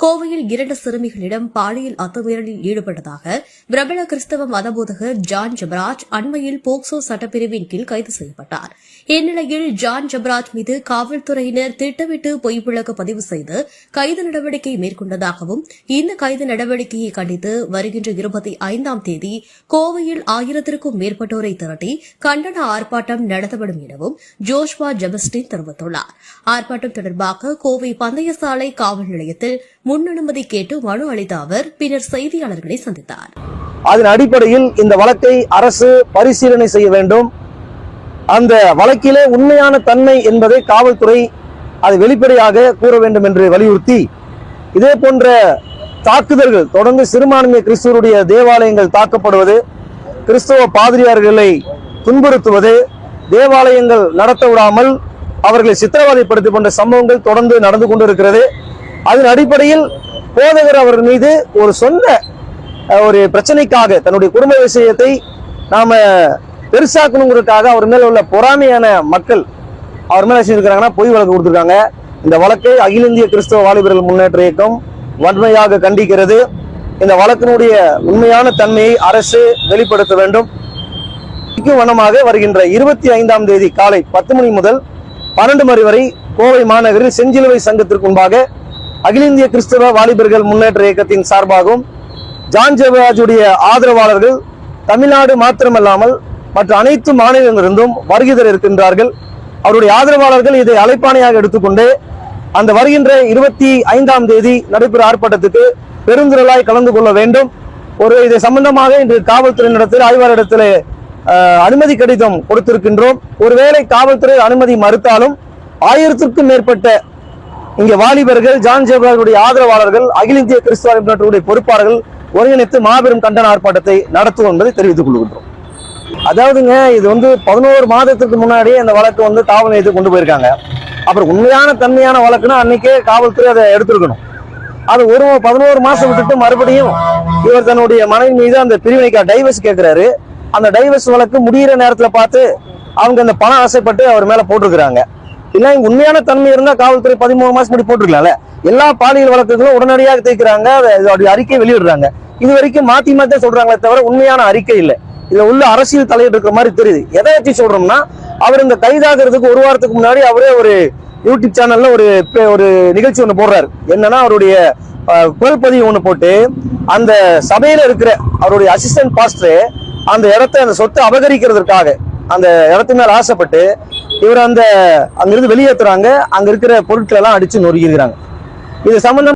கோவையில் 2 சிறுமிகளிடம் பாலியல் அத்துமீறலில் ஈடுபட்டதாக பிரபல கிறிஸ்தவ மதபோதகர் ஜான் ஜபராஜ் அண்மையில் போக்சோ சட்டப்பிரிவின் கீழ் கைது செய்யப்பட்டார். இந்நிலையில் ஜான் ஜபராஜ் மீது காவல்துறையினர் திட்டமிட்டு பொய் வழக்கு பதிவு செய்து கைது நடவடிக்கை மேற்கொண்டதாகவும், இந்த கைது நடவடிக்கையை கண்டித்து வருகின்ற 25ஆம் தேதி கோவையில் 1000க்கும் மேற்பட்டோரை திரட்டி கண்டன ஆர்ப்பாட்டம் நடத்தப்படும் எனவும் ஜோஷ்வா ஜெபஸ்டின் தெரிவித்துள்ளார். ஆர்ப்பாட்டம் தொடர்பாக கோவை பந்தயசாலை காவல் நிலையத்தில் முன் அனுமதி கேட்டு மனு அளித்த அவர் பின்னர் செய்தியாளர்களை சந்தித்தார். அதன் அடிப்படையில் இந்த வழக்கை அரசு பரிசீலனை செய்ய வேண்டும். அந்த வழக்கிலே உண்மையான தன்மை என்பதை காவல்துறை அதை வெளிப்படையாக கூற வேண்டும் என்று வலியுறுத்தி, இதே போன்ற தாக்குதல்கள் தொடர்ந்து சிறுபான்மை கிறிஸ்துவருடைய தேவாலயங்கள் தாக்கப்படுவது, கிறிஸ்தவ பாதிரியார்களை துன்புறுத்துவது, தேவாலயங்கள் நடத்த விடாமல் அவர்களை சித்திரவதைப்படுத்தி கொண்ட சம்பவங்கள் தொடர்ந்து நடந்து கொண்டிருக்கிறது. அதன் அடிப்படையில் போதகர் அவர் மீது ஒரு சொந்த ஒரு பிரச்சனைக்காக தன்னுடைய குடும்ப விஷயத்தை நாம பெருசாக்கணுங்கிறதுக்காக அவர் மேல உள்ள பொறாமையான மக்கள் அவர் மேல செஞ்சிருக்கிறாங்கன்னா பொய் வழக்கு கொடுத்திருக்காங்க. இந்த வழக்கை அகில இந்திய கிறிஸ்தவ வாலிபர்கள் முன்னேற்ற இயக்கம் வன்மையாக கண்டிக்கிறது. இந்த வழக்கினுடைய உண்மையான தன்மையை அரசு வெளிப்படுத்த வேண்டும். வண்ணமாக வருகின்ற 25ஆம் தேதி காலை 10 மணி முதல் 12 மணி வரை கோவை மாநகரில் செஞ்சிலுவை சங்கத்திற்கு முன்பாக அகில இந்திய கிறிஸ்தவ வாலிபர்கள் முன்னேற்ற இயக்கத்தின் சார்பாகவும் ஜான் ஜபராஜுடைய ஆதரவாளர்கள் தமிழ்நாடு மாத்திரமல்லாமல் மற்ற அனைத்து மாநிலங்களிலிருந்தும் வருகை தர இருக்கின்றார்கள். அவருடைய ஆதரவாளர்கள் இதை அழைப்பானையாக எடுத்துக்கொண்டு அந்த வருகின்ற 25ஆம் தேதி நடைபெற ஆர்ப்பாட்டத்துக்கு பெருந்திரளாய் கலந்து கொள்ள வேண்டும். இது சம்பந்தமாக இன்று காவல்துறையினிடத்தில் ஆய்வாளரிடத்தில் அனுமதி கடிதம் கொடுத்திருக்கின்றோம். ஒருவேளை காவல்துறை அனுமதி மறுத்தாலும் 1000க்கும் மேற்பட்ட இங்க வாலிபர்கள், ஜான் ஜபராஜுடைய ஆதரவாளர்கள், அகில இந்திய கிறிஸ்தவ முன்னேற்றத்துடைய பொறுப்பாளர்கள் ஒருங்கிணைத்து மாபெரும் கண்டன ஆர்ப்பாட்டத்தை நடத்துவோம் என்பதை தெரிவித்துக் கொள்கின்றோம். அதாவதுங்க, இது 11 மாதத்துக்கு முன்னாடியே இந்த வழக்கு காவல் நிலையத்துக்கு கொண்டு போயிருக்காங்க. அப்புறம் உண்மையான தன்மையான வழக்குன்னா அன்னைக்கே காவல்துறை அதை எடுத்திருக்கணும். அது 11 மாசம் விட்டுட்டு மறுபடியும் இவர் தன்னுடைய மனைவி மீது அந்த பிரிவினைக்கா டைவர்ஸ் கேட்கிறாரு. அந்த டைவர்ஸ் வழக்கு முடிகிற நேரத்துல பார்த்து அவங்க அந்த பணம் ஆசைப்பட்டு அவர் மேல போட்டிருக்கிறாங்க. இல்ல உண்மையான தன்மை இருந்தா காவல்துறை 13 மாசம் முடி போட்டிருக்கலாம்ல. எல்லா பாலியல் வழக்குகளும் உடனடியாக தேய்க்கிறாங்க, அறிக்கை வெளியிடுறாங்க. இது வரைக்கும் மாத்தி மாத்தி சொல்றாங்களே தவிர உண்மையான அறிக்கை இல்லை. இதுல உள்ள அரசியல் தலையிட்டு இருக்கிற மாதிரி தெரியுது. எதை வச்சு சொல்றோம்னா, அவர் இந்த கைதாகிறதுக்கு 1 வாரத்துக்கு முன்னாடி அவரே ஒரு யூடியூப் சேனல்ல ஒரு நிகழ்ச்சி ஒண்ணு போடுறாரு. என்னன்னா, அவருடைய குரல் பதிவு ஒண்ணு போட்டு அந்த சபையில இருக்கிற அவருடைய அசிஸ்டன்ட் பாஸ்டர் அந்த இடத்தை, அந்த சொத்தை அபகரிக்கிறதுக்காக அந்த இடத்து மேல ஆசைப்பட்டு இவர் அங்கிருந்து வெளியேற்றுறாங்க. அங்க இருக்கிற பொருட்களை எல்லாம் அடிச்சு நொறுக்கிறாங்க. இது சம்பந்தம்